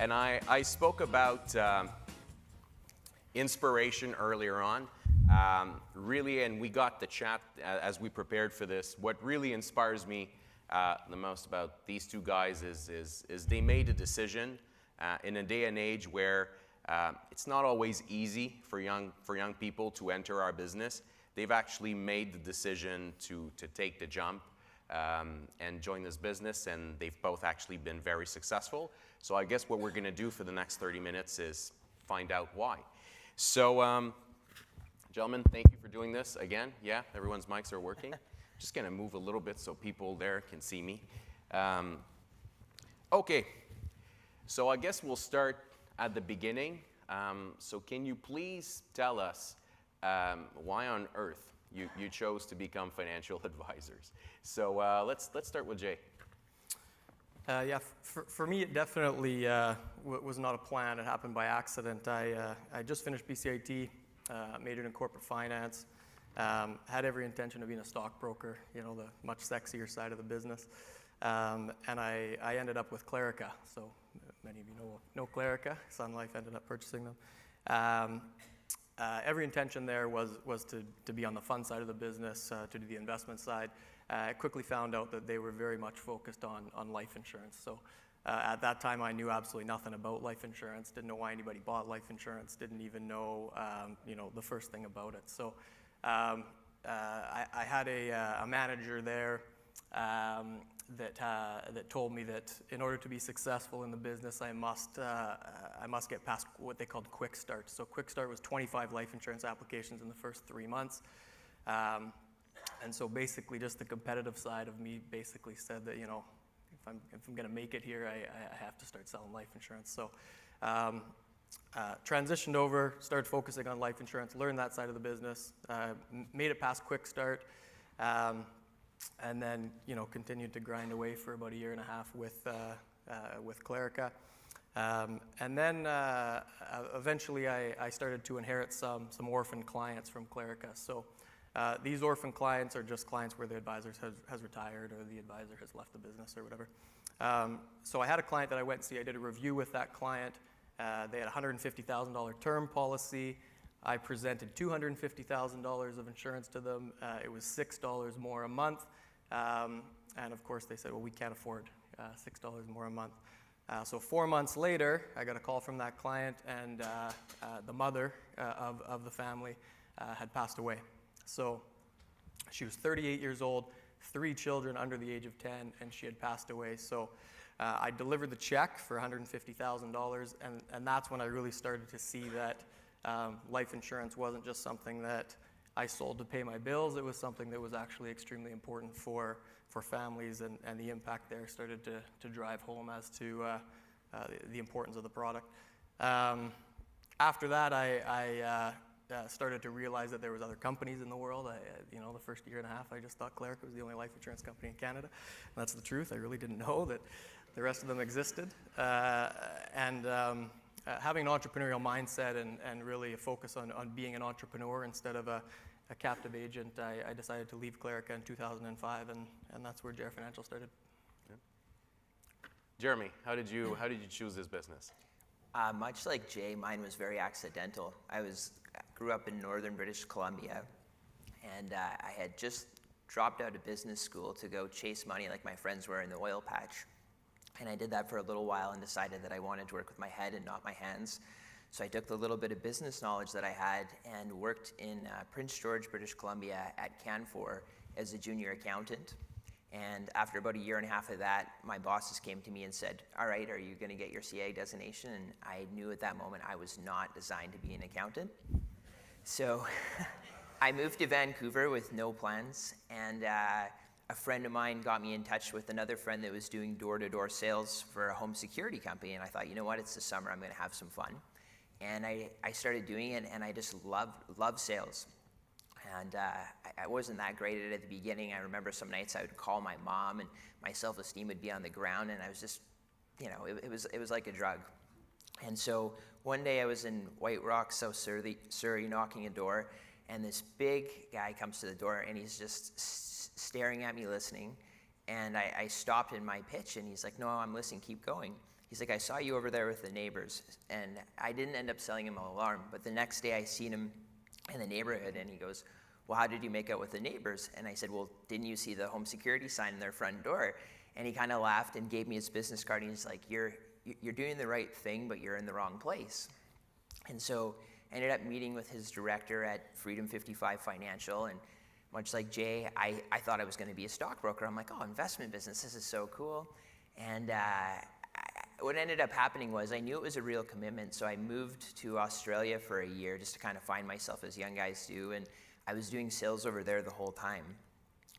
And I spoke about inspiration earlier on. Really, and we got the chat as we prepared for this. What really inspires me the most about these two guys is they made a decision in a day and age where it's not always easy for young people to enter our business. They've actually made the decision to take the jump and join this business, and they've both actually been very successful. So I guess what we're going to do for the next 30 minutes is find out why. So, gentlemen, thank you for doing this again. Yeah, everyone's mics are working. Just going to move a little bit so people there can see me. Okay, so I guess we'll start at the beginning. So can you please tell us why on earth you chose to become financial advisors? So let's start with Jay. Yeah, for me, it definitely was not a plan. It happened by accident. I just finished BCIT, majored in corporate finance, had every intention of being a stockbroker, you know, the much sexier side of the business. And I ended up with Clarica. So many of you know Clarica. Sun Life ended up purchasing them. Every intention there was to be on the fund side of the business, to do the investment side. I quickly found out that they were very much focused on life insurance. So at that time, I knew absolutely nothing about life insurance, didn't know why anybody bought life insurance, didn't even know, the first thing about it. So I had a manager there that told me that in order to be successful in the business, I must get past what they called quick start. So quick start was 25 life insurance applications in the first 3 months. And so basically just the competitive side of me basically said that, if I'm going to make it here, I have to start selling life insurance. So transitioned over, started focusing on life insurance, learned that side of the business, made it past quick start, and then, continued to grind away for about a year and a half with Clarica. And then eventually I started to inherit some orphan clients from Clarica. So these orphan clients are just clients where the advisor has retired or the advisor has left the business or whatever. So I had a client that I went and see. I did a review with that client. They had a $150,000 term policy. I presented $250,000 of insurance to them. It was $6 more a month. And of course they said, well, we can't afford $6 more a month. So 4 months later, I got a call from that client, and the mother of the family had passed away. So she was 38 years old, 3 children under the age of 10, and she had passed away. So I delivered the check for $150,000, and that's when I really started to see that life insurance wasn't just something that I sold to pay my bills. It was something that was actually extremely important for families, and the impact there started to drive home as to the importance of the product. After that, I started to realize that there was other companies in the world. The first year and a half, I just thought Clarica was the only life insurance company in Canada. And that's the truth. I really didn't know that the rest of them existed. Having an entrepreneurial mindset and really a focus on being an entrepreneur instead of a captive agent, I decided to leave Clarica in 2005, and that's where JR Financial started. Yeah. Jeremy, how did you choose this business? Much like Jay, mine was very accidental. I grew up in northern British Columbia, and I had just dropped out of business school to go chase money like my friends were in the oil patch. And I did that for a little while and decided that I wanted to work with my head and not my hands. So I took the little bit of business knowledge that I had and worked in Prince George, British Columbia at Canfor as a junior accountant. And after about a year and a half of that, my bosses came to me and said, all right, are you going to get your CA designation? And I knew at that moment I was not designed to be an accountant. So I moved to Vancouver with no plans, and a friend of mine got me in touch with another friend that was doing door-to-door sales for a home security company, and I thought, you know what, it's the summer, I'm going to have some fun. And I started doing it, and I just loved sales. And I wasn't that great at it at the beginning. I remember some nights I would call my mom, and my self-esteem would be on the ground, and I was just, it was like a drug. And so one day I was in White Rock, South Surrey, knocking a door, and this big guy comes to the door, and he's just staring at me, listening. And I stopped in my pitch, and he's like, no, I'm listening, keep going. He's like, I saw you over there with the neighbors. And I didn't end up selling him an alarm, but the next day I seen him in the neighborhood, and he goes, well, how did you make out with the neighbors? And I said, well, didn't you see the home security sign in their front door? And he kind of laughed and gave me his business card, and he's like, you're doing the right thing, but you're in the wrong place. And so I ended up meeting with his director at Freedom 55 Financial, and much like Jay, I thought I was going to be a stockbroker. I'm like, oh, investment business, this is so cool. And what ended up happening was I knew it was a real commitment, so I moved to Australia for a year just to kind of find myself, as young guys do, and I was doing sales over there the whole time.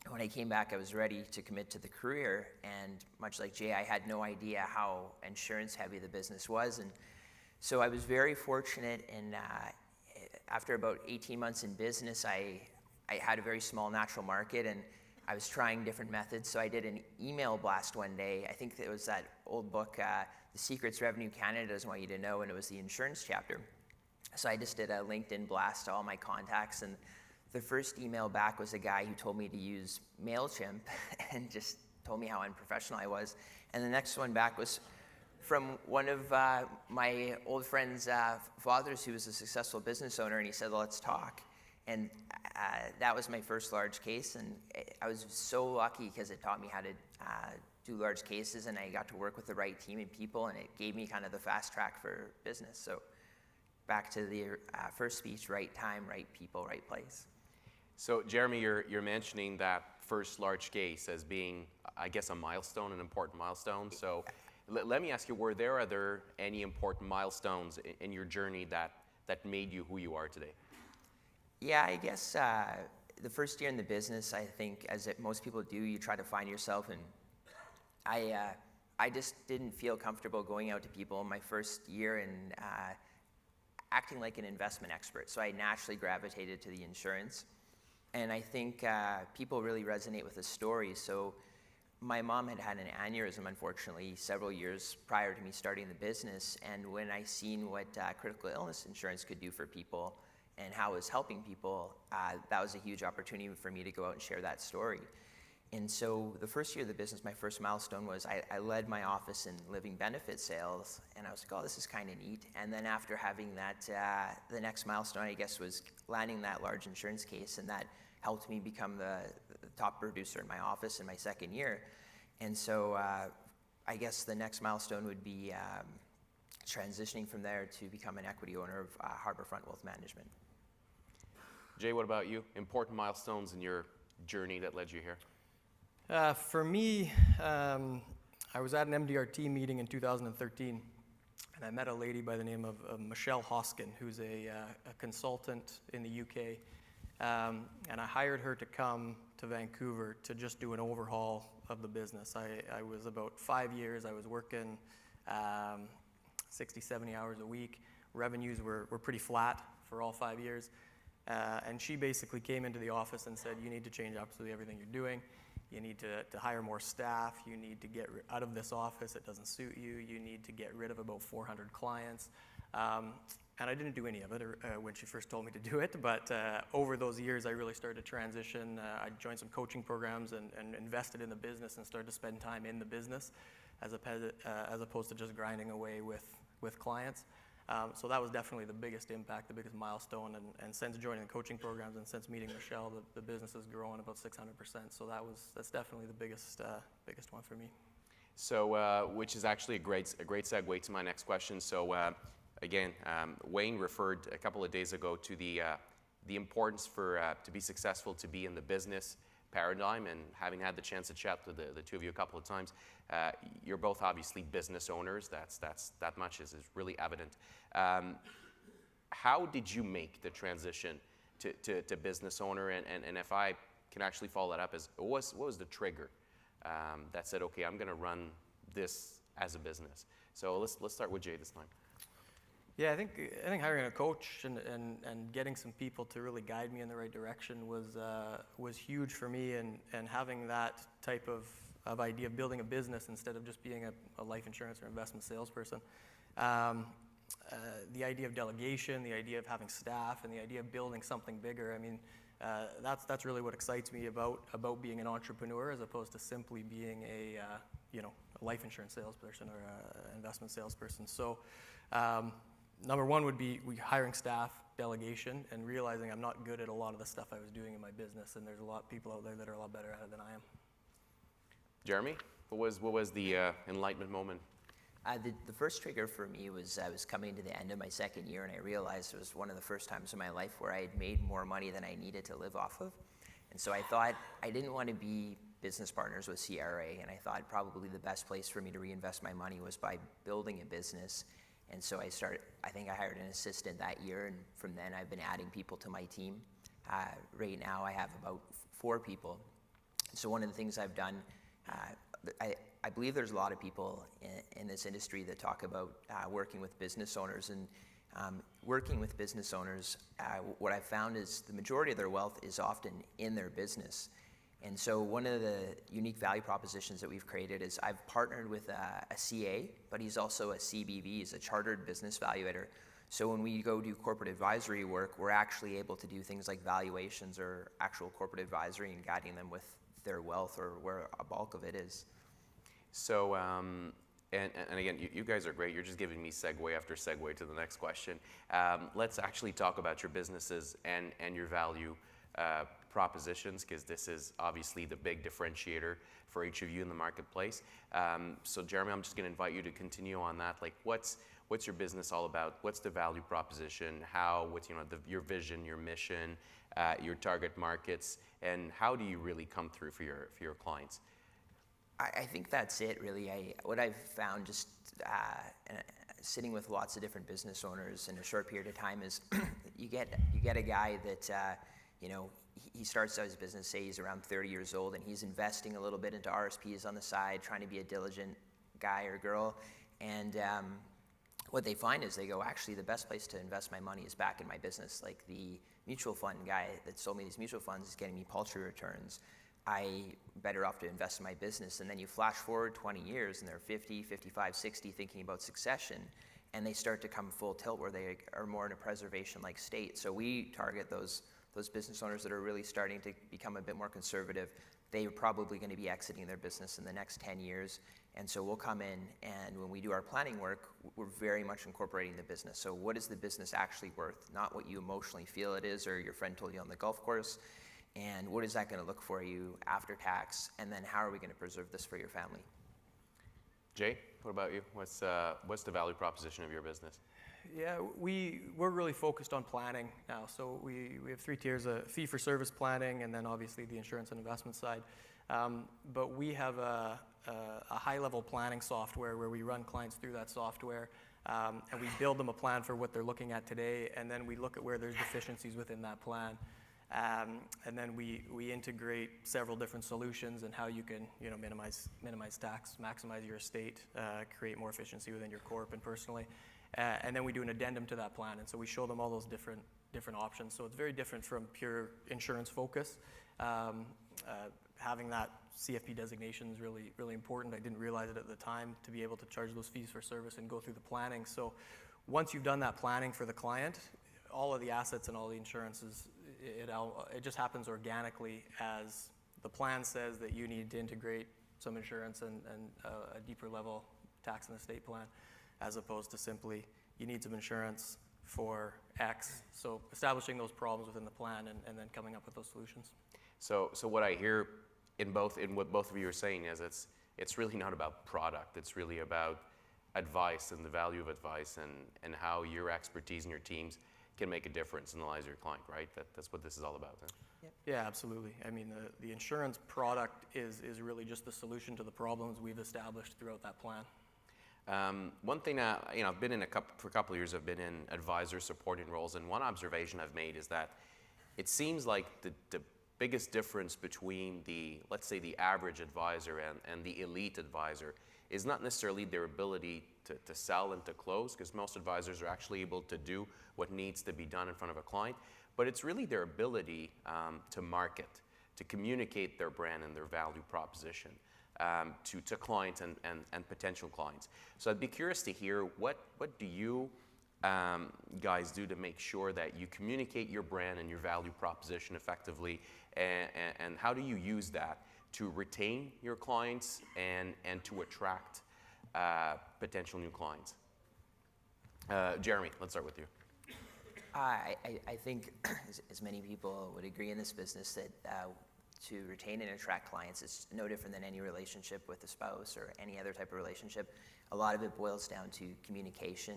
When I came back, I was ready to commit to the career, and much like Jay, I had no idea how insurance heavy the business was, and so I was very fortunate, and after about 18 months in business, I had a very small natural market, and I was trying different methods. So I did an email blast one day. I think it was that old book, The Secrets Revenue Canada Doesn't Want You to Know, and it was the insurance chapter. So I just did a LinkedIn blast to all my contacts, and the first email back was a guy who told me to use MailChimp and just told me how unprofessional I was. And the next one back was from one of my old friend's fathers, who was a successful business owner, and he said, let's talk. And that was my first large case, and I was so lucky because it taught me how to do large cases, and I got to work with the right team and people, and it gave me kind of the fast track for business. So back to the first speech, right time, right people, right place. So Jeremy, you're mentioning that first large case as being, I guess, a milestone, an important milestone. So let me ask you, were there any important milestones in your journey that made you who you are today? Yeah, I guess the first year in the business, I think, as most people do, you try to find yourself, and I just didn't feel comfortable going out to people in my first year and acting like an investment expert. So I naturally gravitated to the insurance, and I think people really resonate with the story. So my mom had an aneurysm, unfortunately, several years prior to me starting the business, and when I seen what critical illness insurance could do for people, and how it was helping people, that was a huge opportunity for me to go out and share that story. And so the first year of the business, my first milestone was I led my office in living benefit sales, and I was like, oh, this is kind of neat. And then after having that, the next milestone, I guess, was landing that large insurance case, and that helped me become the top producer in my office in my second year. And so I guess the next milestone would be transitioning from there to become an equity owner of Harbourfront Wealth Management. Jay, what about you? Important milestones in your journey that led you here? For me, I was at an MDRT meeting in 2013, and I met a lady by the name of Michelle Hoskin, who's a consultant in the UK. And I hired her to come to Vancouver to just do an overhaul of the business. I was about 5 years, I was working 60, 70 hours a week. Revenues were pretty flat for all 5 years. And she basically came into the office and said, you need to change absolutely everything you're doing. You need to hire more staff. You need to get out of this office. It doesn't suit you. You need to get rid of about 400 clients. And I didn't do any of it when she first told me to do it. But over those years, I really started to transition. I joined some coaching programs and invested in the business and started to spend time in the business as opposed to just grinding away with clients. So that was definitely the biggest impact, the biggest milestone, and since joining the coaching programs and since meeting Michelle, the business has grown about 600%. So that's definitely the biggest one for me. So, which is actually a great segue to my next question. So, again, Wayne referred a couple of days ago to the importance for to be successful to be in the business paradigm, and having had the chance to chat with the two of you a couple of times, you're both obviously business owners. That much is really evident. How did you make the transition to business owner? And if I can actually follow that up, what was the trigger that said, okay, I'm going to run this as a business? So let's start with Jay this time. Yeah, I think hiring a coach and getting some people to really guide me in the right direction was huge for me, and having that type of idea of building a business instead of just being a life insurance or investment salesperson. The idea of delegation, the idea of having staff, and the idea of building something bigger. I mean, That's really what excites me about being an entrepreneur, as opposed to simply being a life insurance salesperson or an investment salesperson. So number one would be hiring staff, delegation, and realizing I'm not good at a lot of the stuff I was doing in my business, and there's a lot of people out there that are a lot better at it than I am. Jeremy, what was the enlightenment moment? The first trigger for me was I was coming to the end of my second year, and I realized it was one of the first times in my life where I had made more money than I needed to live off of. And so I thought I didn't want to be business partners with CRA, and I thought probably the best place for me to reinvest my money was by building a business. And so I think I hired an assistant that year, and from then I've been adding people to my team. Right now I have about 4 people. So one of the things I've done, I believe there's a lot of people in this industry that talk about working with business owners, and working with business owners, what I've found is the majority of their wealth is often in their business. And so one of the unique value propositions that we've created is I've partnered with a CA, but he's also a CBV, he's a chartered business valuator. So when we go do corporate advisory work, we're actually able to do things like valuations or actual corporate advisory and guiding them with their wealth or where a bulk of it is. So, and again, you guys are great. You're just giving me segue after segue to the next question. Let's actually talk about your businesses and your value propositions, because this is obviously the big differentiator for each of you in the marketplace. So Jeremy, I'm just going to invite you to continue on that. Like, what's your business all about? What's the value proposition? What's your vision, your mission, your target markets, and how do you really come through for your clients? I think that's it, really. What I've found just sitting with lots of different business owners in a short period of time is you get a guy that he starts out his business, say he's around 30 years old, and he's investing a little bit into RSPs on the side, trying to be a diligent guy or girl. And what they find is they go, actually, the best place to invest my money is back in my business. Like the mutual fund guy that sold me these mutual funds is getting me paltry returns. I better off to invest in my business. And then you flash forward 20 years and they're 50, 55, 60 thinking about succession, and they start to come full tilt where they are more in a preservation-like state. So we target those business owners that are really starting to become a bit more conservative. They're probably going to be exiting their business in the next 10 years. And so we'll come in, and when we do our planning work, we're very much incorporating the business. So what is the business actually worth? Not what you emotionally feel it is or your friend told you on the golf course. And what is that going to look for you after tax? And then how are we going to preserve this for your family? Jay, what about you? What's the value proposition of your business? Yeah, we're really focused on planning now. So we have 3 tiers: a fee-for-service planning, and then obviously the insurance and investment side. But we have a high-level planning software where we run clients through that software, and we build them a plan for what they're looking at today, and then we look at where there's deficiencies within that plan. And then we integrate several different solutions and how you can minimize tax, maximize your estate, create more efficiency within your corp and personally. And then we do an addendum to that plan, and so we show them all those different options. So it's very different from pure insurance focus. Having that CFP designation is really, really important. I didn't realize it at the time, to be able to charge those fees for service and go through the planning. So once you've done that planning for the client, all of the assets and all the insurances, it just happens organically as the plan says that you need to integrate some insurance and a deeper level tax and estate plan, as opposed to simply you need some insurance for X. So establishing those problems within the plan and then coming up with those solutions. So what I hear in what both of you are saying is it's really not about product. It's really about advice and the value of advice and how your expertise and your teams can make a difference in the lives of your client, right? That's what this is all about. Huh? Yep. Yeah, absolutely. I mean, the insurance product is really just the solution to the problems we've established throughout that plan. One thing, I've been for a couple of years, I've been in advisor supporting roles, and one observation I've made is that it seems like the biggest difference between let's say the average advisor and the elite advisor is not necessarily their ability to sell and to close, because most advisors are actually able to do what needs to be done in front of a client, but it's really their ability to market, to communicate their brand and their value proposition to clients and potential clients. So I'd be curious to hear what do you guys do to make sure that you communicate your brand and your value proposition effectively, and how do you use that to retain your clients and to attract potential new clients? Jeremy, let's start with you. I think, as many people would agree in this business, that to retain and attract clients is no different than any relationship with a spouse or any other type of relationship. A lot of it boils down to communication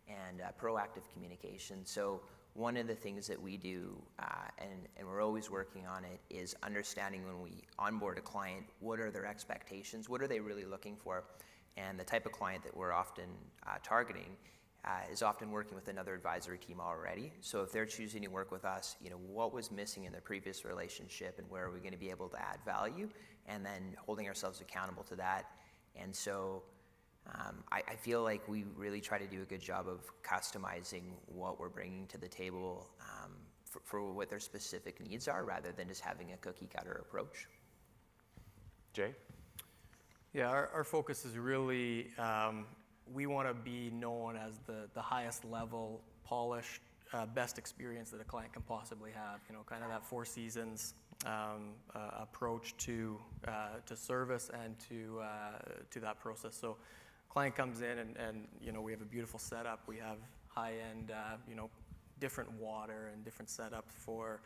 and proactive communication. So one of the things that we do, and we're always working on it, is understanding when we onboard a client, what are their expectations, what are they really looking for, and the type of client that we're often targeting is often working with another advisory team already. So if they're choosing to work with us, what was missing in their previous relationship and where are we going to be able to add value, and then holding ourselves accountable to that. And so I feel like we really try to do a good job of customizing what we're bringing to the table for what their specific needs are, rather than just having a cookie cutter approach. Jay? Yeah, our focus is really, we want to be known as the highest level, polished, best experience that a client can possibly have. Kind of that Four Seasons approach to service and to that process. So, client comes in and we have a beautiful setup. We have high-end, different water and different setups for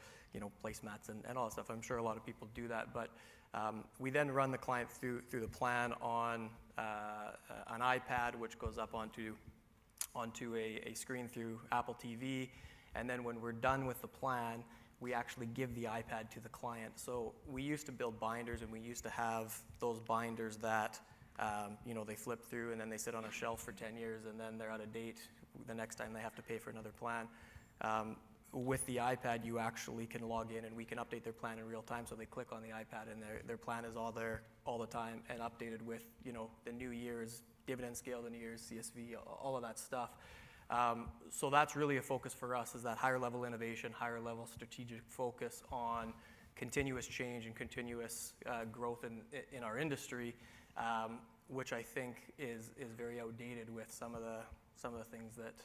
placemats and all that stuff. I'm sure a lot of people do that, but we then run the client through the plan on an iPad, which goes up onto a screen through Apple TV, and then when we're done with the plan, we actually give the iPad to the client. So we used to build binders, and we used to have those binders that they flip through and then they sit on a shelf for 10 years and then they're out of date the next time they have to pay for another plan. With the iPad, you actually can log in and we can update their plan in real time. So they click on the iPad and their plan is all there all the time and updated with the new year's dividend scale, the new year's CSV, all of that stuff. So that's really a focus for us, is that higher level innovation, higher level strategic focus on continuous change and continuous growth in our industry, which I think is very outdated with some of the things that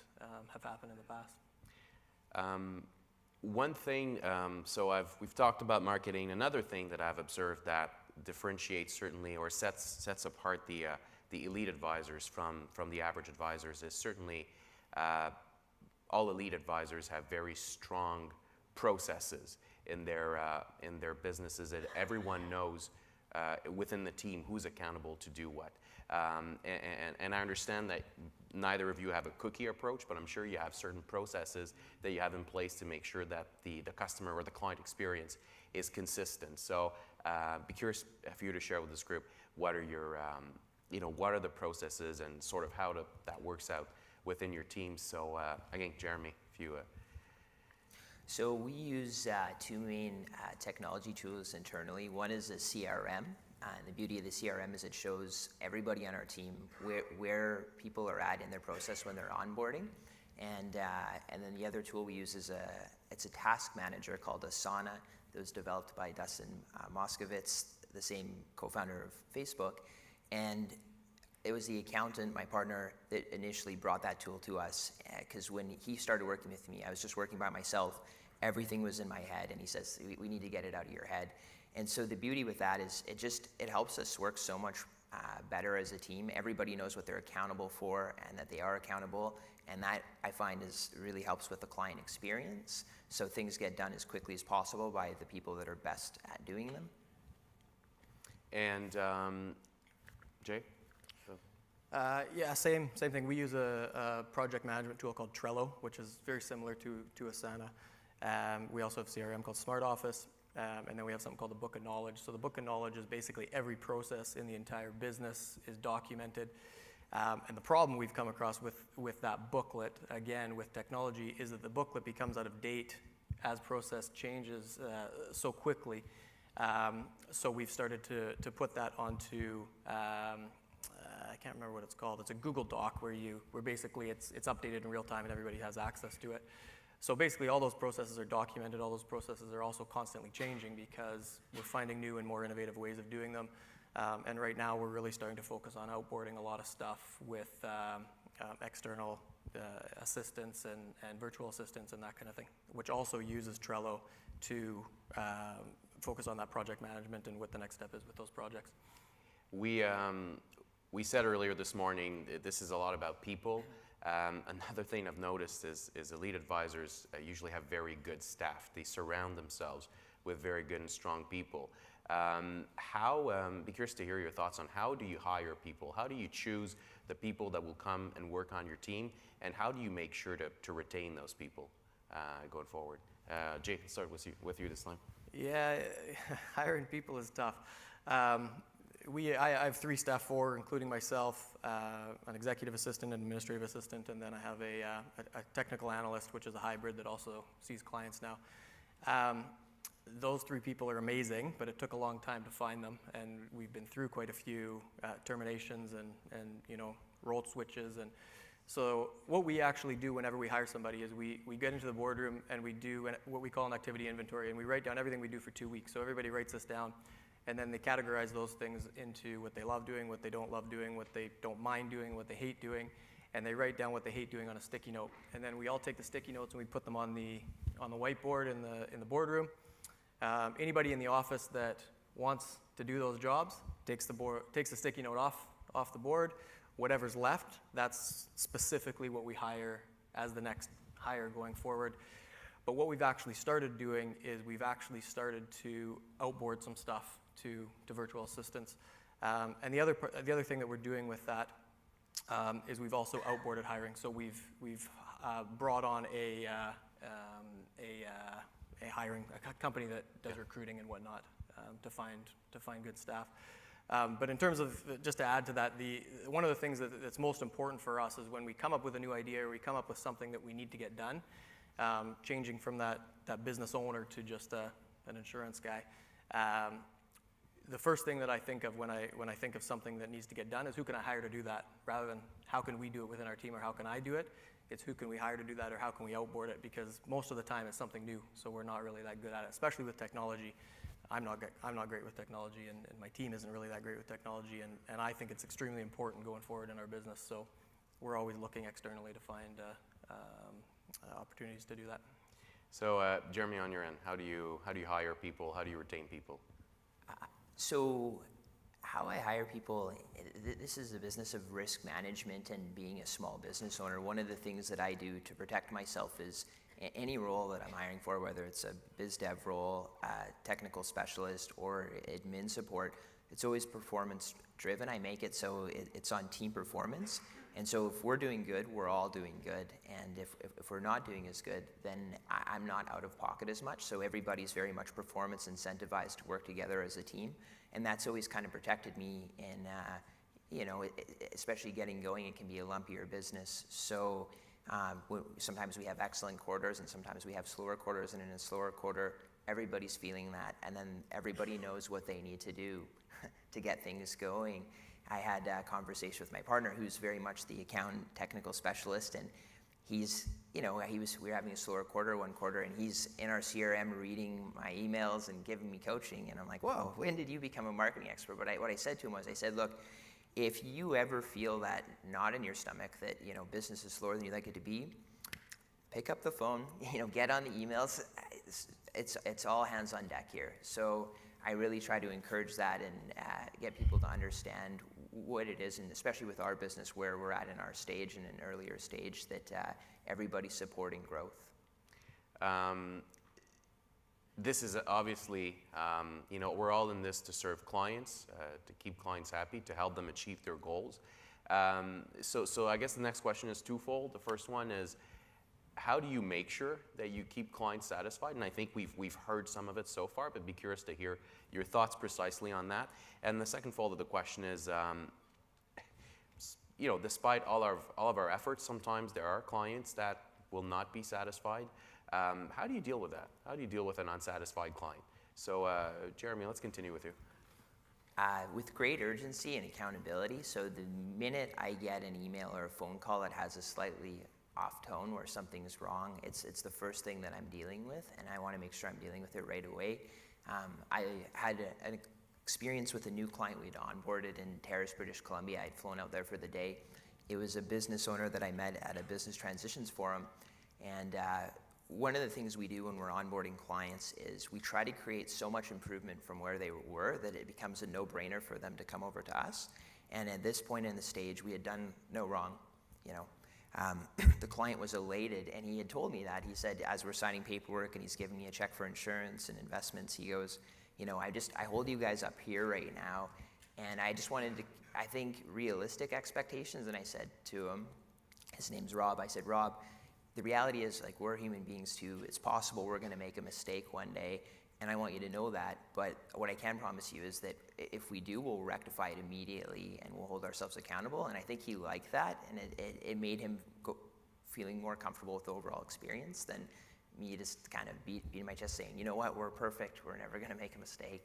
have happened in the past. One thing, we've talked about marketing. Another thing that I've observed that differentiates certainly or sets apart the elite advisors from the average advisors is certainly all elite advisors have very strong processes in their businesses that everyone knows within the team who's accountable to do what. And I understand that neither of you have a cookie approach, but I'm sure you have certain processes that you have in place to make sure that the customer or the client experience is consistent. So be curious for you to share with this group what are your, what are the processes and sort of how that works out within your team. So again, Jeremy, if you... So we use two main technology tools internally. One is a CRM. And the beauty of the CRM is it shows everybody on our team where people are at in their process when they're onboarding. And then the other tool we use is it's a task manager called Asana that was developed by Dustin Moskovitz, the same co-founder of Facebook. And it was the accountant, my partner, that initially brought that tool to us, because when he started working with me, I was just working by myself. Everything was in my head, and he says, we need to get it out of your head. And so the beauty with that is it helps us work so much better as a team. Everybody knows what they're accountable for and that they are accountable, and that I find really helps with the client experience. So things get done as quickly as possible by the people that are best at doing them. And Jay? Yeah, same thing. We use a project management tool called Trello, which is very similar to Asana. We also have a CRM called Smart Office. And then we have something called the Book of Knowledge. So the Book of Knowledge is basically every process in the entire business is documented. And the problem we've come across with that booklet, again, with technology, is that the booklet becomes out of date as process changes so quickly. So we've started to put that onto, I can't remember what it's called. It's a Google Doc where basically it's updated in real time and everybody has access to it. So basically all those processes are documented. All those processes are also constantly changing because we're finding new and more innovative ways of doing them. And right now we're really starting to focus on outboarding a lot of stuff with external assistants and virtual assistants and that kind of thing, which also uses Trello to focus on that project management and what the next step is with those projects. We said earlier this morning, this is a lot about people. Another thing I've noticed is elite advisors usually have very good staff. They surround themselves with very good and strong people. Be curious to hear your thoughts on how do you hire people? How do you choose the people that will come and work on your team? And how do you make sure to retain those people going forward? Jay, let's start with you this time. Yeah, hiring people is tough. I have 3 staff, 4, including myself, an executive assistant, an administrative assistant, and then I have a technical analyst, which is a hybrid that also sees clients now. Those 3 people are amazing, but it took a long time to find them, and we've been through quite a few terminations and role switches. And so what we actually do whenever we hire somebody is we get into the boardroom and we do what we call an activity inventory, and we write down everything we do for 2 weeks. So everybody writes this down, and then they categorize those things into what they love doing, what they don't love doing, what they don't mind doing, what they hate doing, and they write down what they hate doing on a sticky note. And then we all take the sticky notes and we put them on the whiteboard in the boardroom. Anybody in the office that wants to do those jobs takes the sticky note off the board. Whatever's left, that's specifically what we hire as the next hire going forward. But what we've actually started doing is we've actually started to outboard some stuff to virtual assistants. And the other thing that we're doing with that is we've also outboarded hiring. So we've brought on a company that does recruiting and whatnot to find good staff. But in terms of, just to add to that, one of the things that's most important for us is when we come up with a new idea or we come up with something that we need to get done, changing from that business owner to just an insurance guy. The first thing that I think of when I think of something that needs to get done is who can I hire to do that, rather than how can we do it within our team or how can I do it. It's who can we hire to do that or how can we outboard it, because most of the time it's something new, so we're not really that good at it, especially with technology. I'm not great with technology, and my team isn't really that great with technology, and I think it's extremely important going forward in our business, so we're always looking externally to find opportunities to do that. So Jeremy, on your end, how do you hire people? How do you retain people? So how I hire people, this is a business of risk management and being a small business owner. One of the things that I do to protect myself is any role that I'm hiring for, whether it's a biz dev role, technical specialist, or admin support, it's always performance driven. I make it so it's on team performance. And so if we're doing good, we're all doing good. And if we're not doing as good, then I'm not out of pocket as much. So everybody's very much performance incentivized to work together as a team. And that's always kind of protected me in, especially getting going, it can be a lumpier business. So sometimes we have excellent quarters and sometimes we have slower quarters, and in a slower quarter, everybody's feeling that, and then everybody knows what they need to do to get things going. I had a conversation with my partner, who's very much the accountant technical specialist, and we were having a slower quarter one quarter, and he's in our CRM reading my emails and giving me coaching, and I'm like, whoa, when did you become a marketing expert? But what I said to him was, I said, look, if you ever feel that knot in your stomach that business is slower than you'd like it to be, pick up the phone, get on the emails. It's all hands on deck here. So I really try to encourage that and get people to understand what it is, and especially with our business where we're at in our stage and an earlier stage, that everybody's supporting growth. This is obviously, we're all in this to serve clients, to keep clients happy, to help them achieve their goals. So I guess the next question is twofold. The first one is, how do you make sure that you keep clients satisfied? And I think we've heard some of it so far, but be curious to hear your thoughts precisely on that. And the second fold of the question is, despite all of our efforts, sometimes there are clients that will not be satisfied. How do you deal with that? How do you deal with an unsatisfied client? So Jeremy, let's continue with you. With great urgency and accountability. So the minute I get an email or a phone call that has a slightly off tone where something's wrong, it's the first thing that I'm dealing with, and I want to make sure I'm dealing with it right away. I had an experience with a new client we'd onboarded in Terrace, British Columbia. I'd flown out there for the day. it was a business owner that I met at a business transitions forum. And one of the things we do when we're onboarding clients is we try to create so much improvement from where they were that it becomes a no-brainer for them to come over to us. And at this point in the stage, we had done no wrong, you know. The client was elated, and he had told me that. He said, as we're signing paperwork and he's giving me a check for insurance and investments, he goes, you know, I hold you guys up here right now, and I just wanted to, I think, realistic expectations. And I said to him, his name's Rob, I said, Rob, the reality is, like, we're human beings too. It's possible we're going to make a mistake one day, and I want you to know that. But what I can promise you is that if we do, we'll rectify it immediately, and we'll hold ourselves accountable. And I think he liked that, and it made him feeling more comfortable with the overall experience than me just kind of beating my chest saying, you know what, we're perfect. We're never going to make a mistake.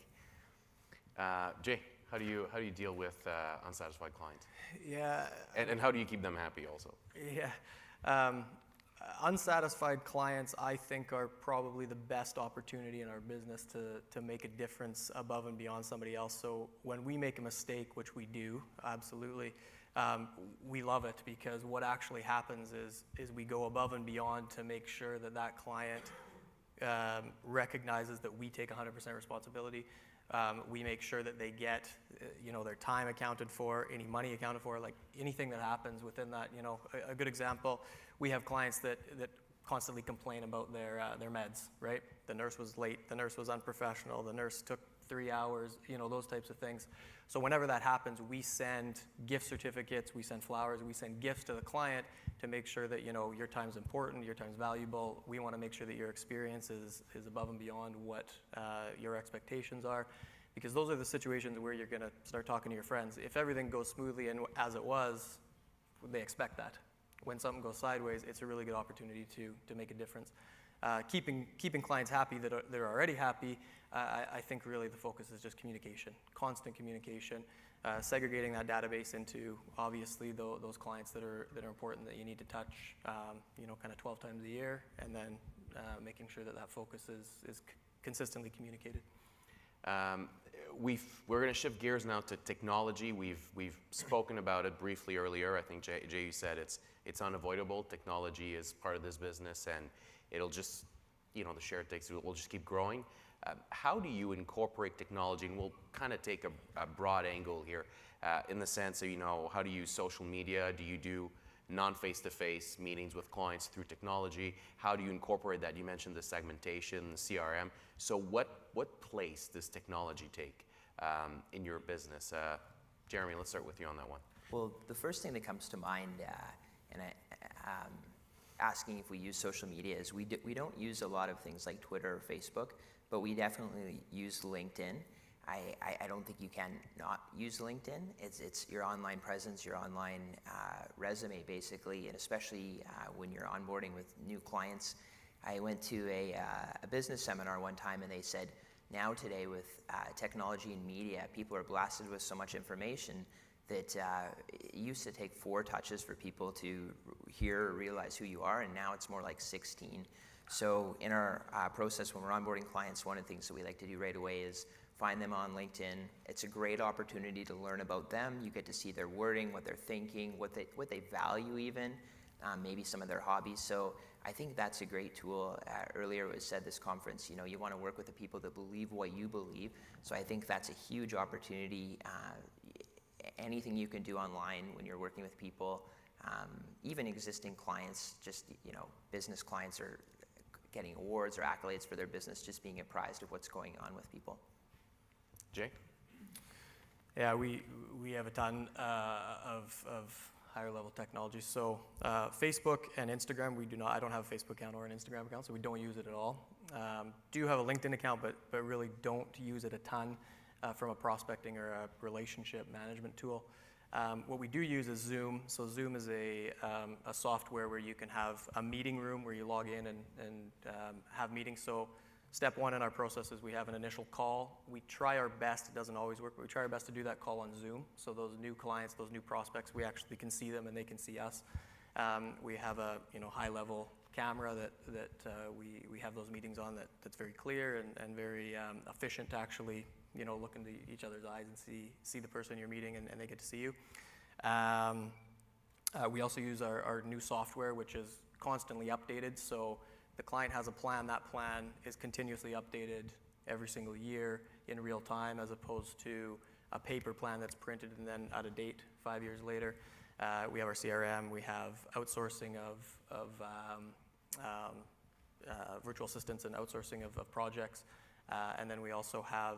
Jay, how do you deal with unsatisfied clients? Yeah. And how do you keep them happy also? Yeah. Unsatisfied clients, I think, are probably the best opportunity in our business to make a difference above and beyond somebody else. So when we make a mistake, which we do, absolutely, we love it, because what actually happens is we go above and beyond to make sure that that client recognizes that we take 100% responsibility. We make sure that they get, their time accounted for, any money accounted for, like anything that happens within that. A good example, we have clients that constantly complain about their meds, right? The nurse was late, the nurse was unprofessional, the nurse took 3 hours, those types of things. So whenever that happens, we send gift certificates, we send flowers, we send gifts to the client to make sure that, your time's important, your time's valuable. We want to make sure that your experience is above and beyond what your expectations are, because those are the situations where you're going to start talking to your friends. If everything goes smoothly and as it was, they expect that. When something goes sideways, it's a really good opportunity to make a difference. Keeping clients happy that are already happy, I think really the focus is just communication, constant communication, segregating that database into obviously those clients that are important that you need to touch, kind of 12 times a year, and then making sure that focus is consistently communicated. We're going to shift gears now to technology. We've spoken about it briefly earlier. I think Jay, you said it's unavoidable. Technology is part of this business, and it'll just, the share it takes will just keep growing. How do you incorporate technology? And we'll kind of take a broad angle here in the sense of, how do you use social media? Do you do non-face-to-face meetings with clients through technology? How do you incorporate that? You mentioned the segmentation, the CRM. So what place does technology take in your business? Jeremy, let's start with you on that one. Well, the first thing that comes to mind, and asking if we use social media, is we don't use a lot of things like Twitter or Facebook, but we definitely use LinkedIn. I don't think you can not use LinkedIn. It's your online presence, your online resume, basically, and especially when you're onboarding with new clients. I went to a business seminar one time, and they said, now today with technology and media, people are blasted with so much information that it used to take 4 touches for people to hear or realize who you are, and now it's more like 16. So in our process, when we're onboarding clients, one of the things that we like to do right away is find them on LinkedIn. It's a great opportunity to learn about them. You get to see their wording, what they're thinking, what they value even, maybe some of their hobbies. So I think that's a great tool. Earlier it was said this conference, you want to work with the people that believe what you believe. So I think that's a huge opportunity. Anything you can do online when you're working with people, even existing clients, just, business clients are getting awards or accolades for their business, just being apprised of what's going on with people. Jay? Yeah, we have a ton of higher level technology. So Facebook and Instagram, I don't have a Facebook account or an Instagram account, so we don't use it at all. Do have a LinkedIn account, but really don't use it a ton from a prospecting or a relationship management tool. What we do use is Zoom. So Zoom is a software where you can have a meeting room where you log in and have meetings. So step 1 in our process is we have an initial call. We try our best, it doesn't always work, but we try our best to do that call on Zoom. So those new clients, those new prospects, we actually can see them and they can see us. We have a high level camera that we have those meetings on that's very clear and very efficient to actually look into each other's eyes and see the person you're meeting and they get to see you. We also use our new software, which is constantly updated. So the client has a plan. That plan is continuously updated every single year in real time, as opposed to a paper plan that's printed and then out of date 5 years later. We have our CRM. We have outsourcing of virtual assistants and outsourcing of projects. And then we also have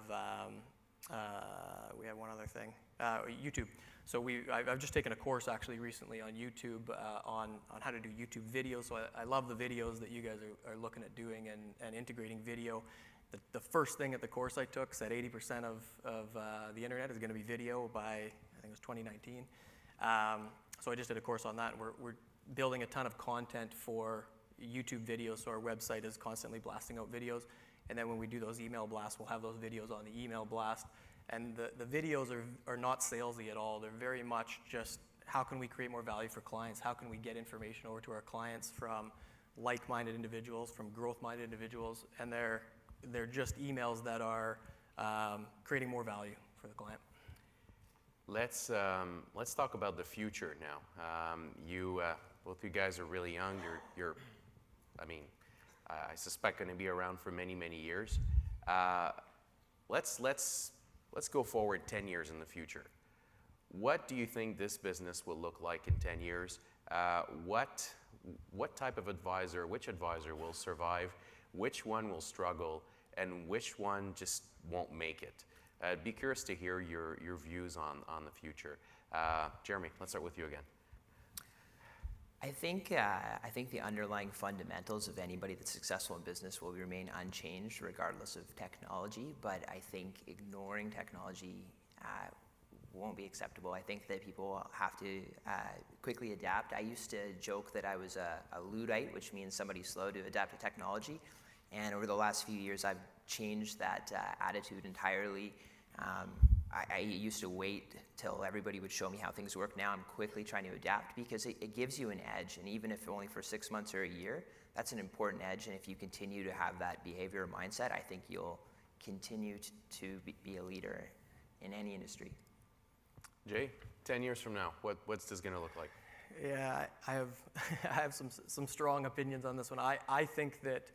one other thing, YouTube. So I've just taken a course actually recently on YouTube on how to do YouTube videos. So I love the videos that you guys are looking at doing and integrating video. The first thing at the course I took said 80% of the internet is going to be video by, I think it was 2019. So I just did a course on that. We're building a ton of content for YouTube videos, so our website is constantly blasting out videos. And then when we do those email blasts, we'll have those videos on the email blast. And the videos are not salesy at all. They're very much just how can we create more value for clients? How can we get information over to our clients from like-minded individuals, from growth-minded individuals? And they're just emails that are creating more value for the client. Let's talk about the future now. Both you guys are really young. I suspect going to be around for many, many years. Let's go forward 10 years in the future. What do you think this business will look like in 10 years? What type of advisor, which advisor will survive? Which one will struggle? And which one just won't make it? I'd be curious to hear your views on the future. Jeremy, let's start with you again. I think the underlying fundamentals of anybody that's successful in business will remain unchanged regardless of technology, but I think ignoring technology won't be acceptable. I think that people have to quickly adapt. I used to joke that I was a Luddite, which means somebody slow to adapt to technology, and over the last few years I've changed that attitude entirely. I used to wait till everybody would show me how things work. Now I'm quickly trying to adapt because it gives you an edge, and even if only for 6 months or a year, that's an important edge. And if you continue to have that behavior or mindset, I think you'll continue to be a leader in any industry. Jay, 10 years from now, what's this going to look like? Yeah, I have some strong opinions on this one. I think that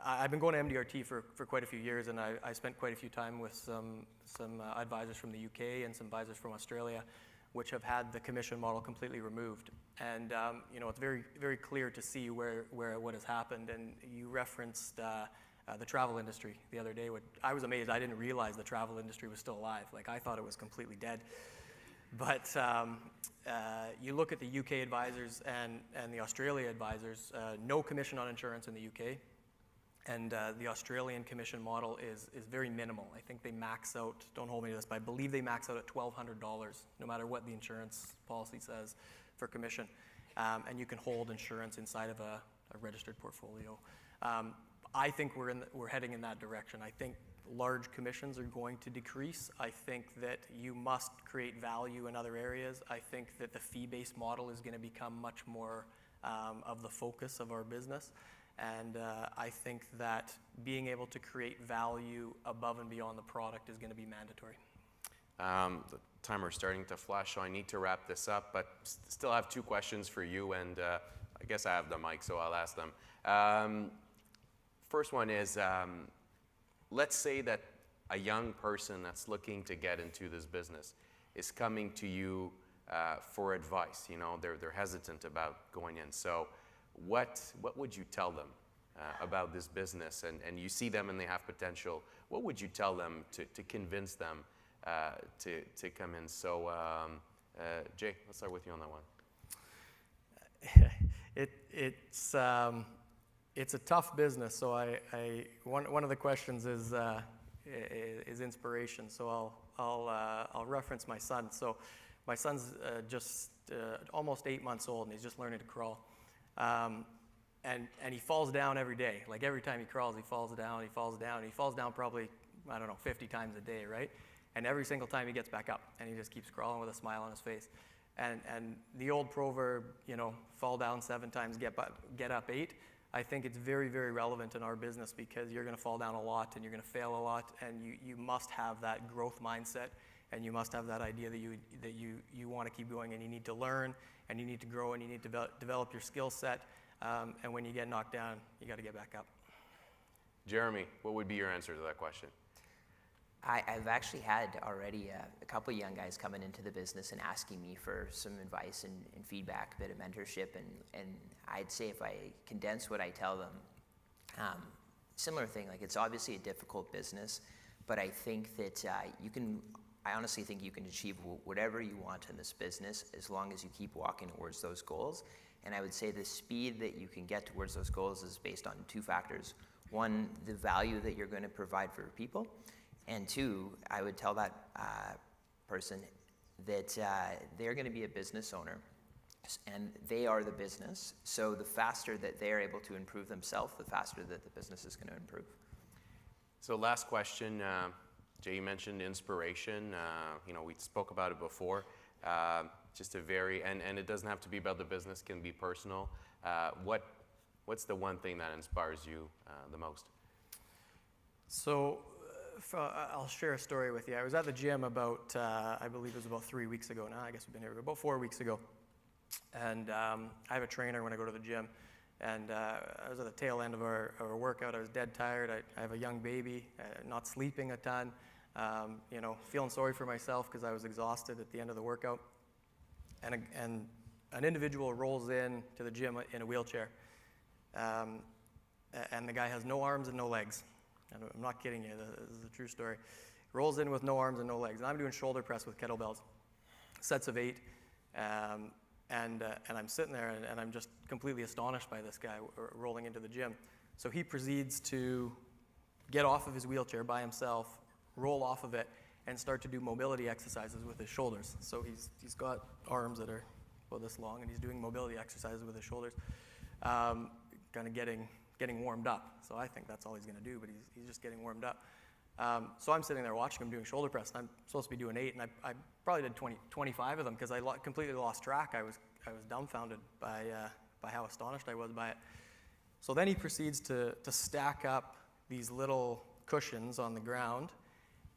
I've been going to MDRT for quite a few years, and I spent quite a few time with some advisors from the UK and some advisors from Australia, which have had the commission model completely removed. And it's very, very clear to see what has happened. And you referenced the travel industry the other day. I was amazed. I didn't realize the travel industry was still alive. Like, I thought it was completely dead. But you look at the UK advisors and the Australia advisors, no commission on insurance in the UK. And the Australian commission model is very minimal. I think they max out, don't hold me to this, but I believe they max out at $1,200, no matter what the insurance policy says for commission. And you can hold insurance inside of a registered portfolio. I think we're heading in that direction. I think large commissions are going to decrease. I think that you must create value in other areas. I think that the fee-based model is going to become much more of the focus of our business. And I think that being able to create value above and beyond the product is going to be mandatory. The timer's starting to flash, so I need to wrap this up, but still have 2 questions for you, and I guess I have the mic, so I'll ask them. First one is, let's say that a young person that's looking to get into this business is coming to you for advice. They're hesitant about going in. So what would you tell them about this business? And you see them and they have potential. What would you tell them to convince them to come in? So, Jay, let's start with you on that one. It's a tough business. So one of the questions is inspiration. So I'll reference my son. So my son's just almost 8 months old, and he's just learning to crawl. And he falls down every day. Like, every time he crawls, he falls down, he falls down. He falls down probably, 50 times a day, right? And every single time he gets back up, and he just keeps crawling with a smile on his face. And the old proverb, fall down 7 times, get up 8, I think it's very, very relevant in our business, because you're going to fall down a lot and you're going to fail a lot, and you must have that growth mindset. and you must have that idea that you want to keep going, and you need to learn, and you need to grow, and you need to develop your skill set. And when you get knocked down, you got to get back up. Jeremy, what would be your answer to that question? I've actually had already a couple young guys coming into the business and asking me for some advice and feedback, a bit of mentorship, and I'd say if I condense what I tell them, similar thing, like it's obviously a difficult business, but I think that I honestly think you can achieve whatever you want in this business as long as you keep walking towards those goals. And I would say the speed that you can get towards those goals is based on two factors. One, the value that you're going to provide for people. And two, I would tell that person that they're going to be a business owner, and they are the business. So the faster that they're able to improve themselves, the faster that the business is going to improve. So last question, Jay, you mentioned inspiration. We spoke about it before. Just a very, and it doesn't have to be about the business, it can be personal. What's the one thing that inspires you the most? So I'll share a story with you. I was at the gym about, I believe it was about 3 weeks ago now. I guess we've been here about 4 weeks ago. And I have a trainer when I go to the gym. And I was at the tail end of our workout. I was dead tired. I have a young baby, not sleeping a ton, feeling sorry for myself because I was exhausted at the end of the workout. And an individual rolls in to the gym in a wheelchair. And the guy has no arms and no legs. I'm not kidding you, this is a true story. Rolls in with no arms and no legs. And I'm doing shoulder press with kettlebells, sets of 8. And I'm sitting there and I'm just completely astonished by this guy rolling into the gym. So he proceeds to get off of his wheelchair by himself, roll off of it, and start to do mobility exercises with his shoulders. So he's got arms that are about this long, and he's doing mobility exercises with his shoulders, kind of getting warmed up. So I think that's all he's going to do, but he's just getting warmed up. So I'm sitting there watching him doing shoulder press, and I'm supposed to be doing 8, and I probably did 25 of them because I completely lost track. I was dumbfounded by how astonished I was by it. So then he proceeds to stack up these little cushions on the ground,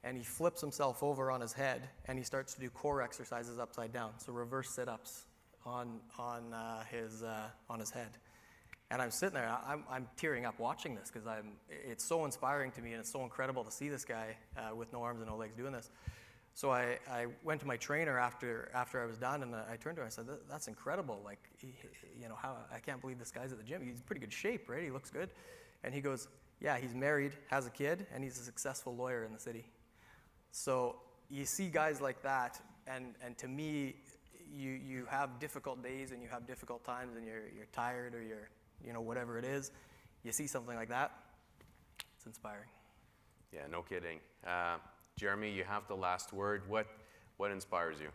and he flips himself over on his head, and he starts to do core exercises upside down, so reverse sit-ups on his head. And I'm sitting there, I'm tearing up watching this because it's so inspiring to me, and it's so incredible to see this guy with no arms and no legs doing this. So I went to my trainer after I was done, and I turned to him and I said, "That's incredible! Like, how I can't believe this guy's at the gym. He's in pretty good shape, right? He looks good." And he goes, "Yeah, he's married, has a kid, and he's a successful lawyer in the city." So you see guys like that, and to me, you have difficult days and you have difficult times, and you're tired or you're whatever it is, you see something like that, it's inspiring. Yeah, no kidding. Jeremy, you have the last word. What inspires you?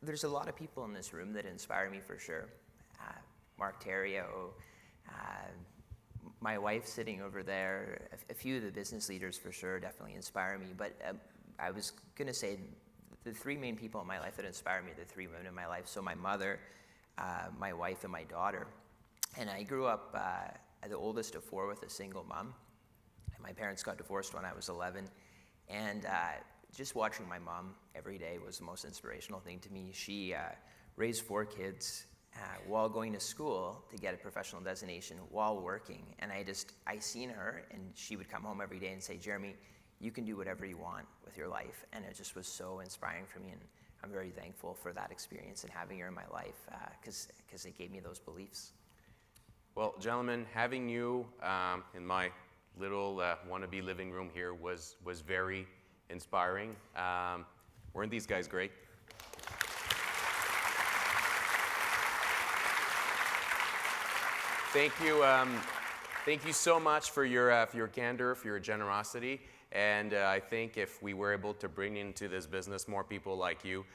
There's a lot of people in this room that inspire me for sure. Mark Terrio, my wife sitting over there, a few of the business leaders for sure definitely inspire me. But I was going to say the 3 main people in my life that inspire me, the 3 women in my life. So my mother, my wife, and my daughter. And I grew up the oldest of 4 with a single mom. And my parents got divorced when I was 11. And just watching my mom every day was the most inspirational thing to me. She raised 4 kids while going to school to get a professional designation while working. And I seen her, and she would come home every day and say, "Jeremy, you can do whatever you want with your life." And it just was so inspiring for me. And I'm very thankful for that experience and having her in my life because it gave me those beliefs. Well, gentlemen, having you in my little wannabe living room here was very inspiring. Weren't these guys great? Thank you so much for your candor, for your generosity. And I think if we were able to bring into this business more people like you,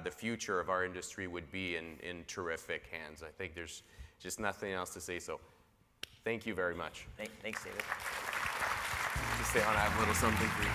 the future of our industry would be in terrific hands. I think there's just nothing else to say. So thank you very much. Thanks, David. Just stay on, I have a little something for you.